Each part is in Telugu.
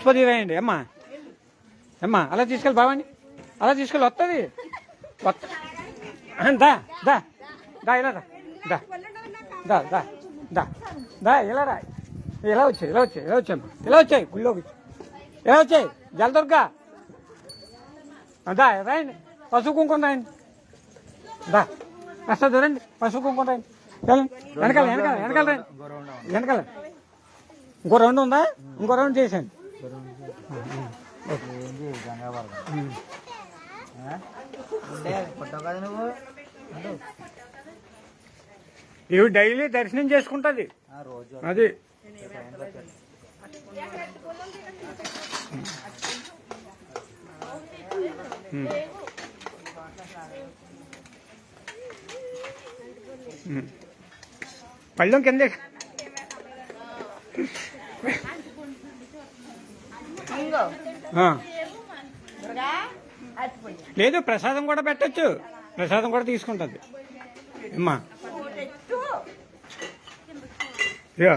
పది రాయండి అమ్మా అమ్మా అలా తీసుకెళ్ళి బావండి అలా తీసుకెళ్ళి వస్తుంది దా దా దా ఇలా దా దా దా దా దా దా ఇలా రా ఇలా వచ్చాయి ఇలా వచ్చాయి ఇలా వచ్చాయమ్మా ఇలా వచ్చాయి గుళ్ళోకి ఇలా వచ్చాయి జలదుర్గా దా రాయండి పసుపు కుంకుమ రాయండి దా కాస్త దూరండి పసుపు కుంకుమ రాయండి వెనకాల వెనకాల వెనకాల రండి వెనకాల ఇంకో రౌండ్ ఉందా ఇంకో రౌండ్ చేసాను ఇవి డైలీ దర్శనం చేసుకుంటుంది అది పళ్ళం కింద లేదు ప్రసాదం కూడా పెట్టచ్చు ప్రసాదం కూడా తీసుకుంటుంది అమ్మా ఇయో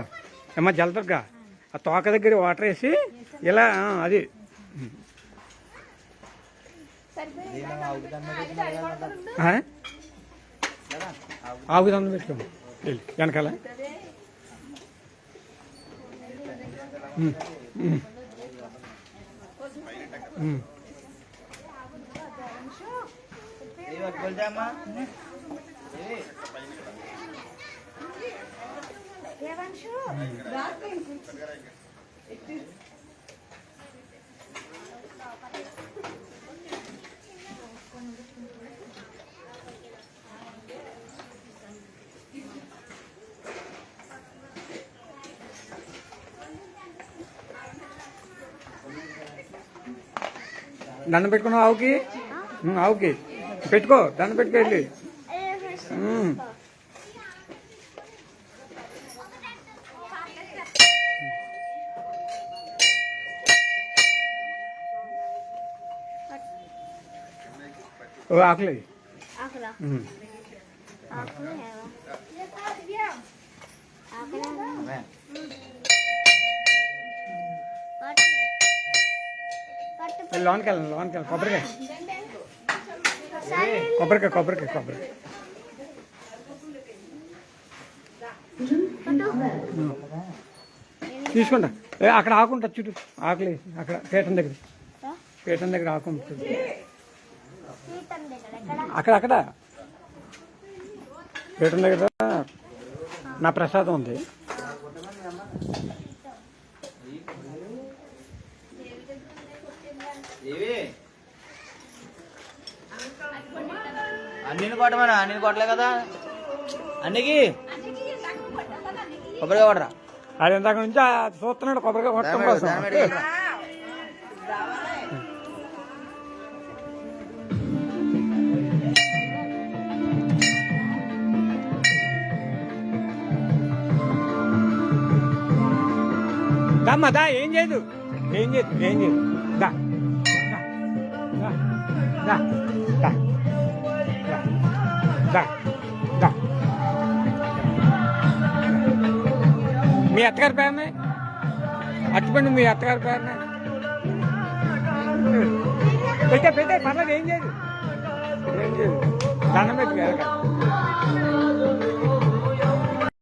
అమ్మా జలదుర్గా ఆ తోక దగ్గర వాటర్ వేసి ఇలా అది ఆవుదండం పెట్టుకోండి వెనకాల దండం పెట్టుకున్నావు ఆవుకి ఆవుకి పెట్టుకో దండం పెట్టుకెళ్ళి ఓ ఆకులే లోన్కి వెళ్ళండి లోన్కి వెళ్ళండి కొబ్బరికాయ కొబ్బరికాయ కొబ్బరికాయ కొబ్బరికాయ తీసుకుంటా అక్కడ ఆకుంటా చుట్టూ ఆకులు అక్కడ పీఠం దగ్గర ఆకుంటుంది అక్కడ పీఠం దగ్గర నా ప్రసాదం ఉంది అన్ని కొట్టమన్నా అన్ని కొట్టలే కదా అన్నికి కొబ్బరిగా కొడరా అది ఇందాక నుంచి చూస్తున్నాడు కొబ్బరిగా కొట్టడం కోసం దమ్మా దా ఏం చేయదు దా దా దా దా దా మీ అత్తగారి పేరునే అట్టుపండి మీ అత్తగారి పేరునే పెట్టే పర్లేదు ఏం చేయదు దండం పెట్టి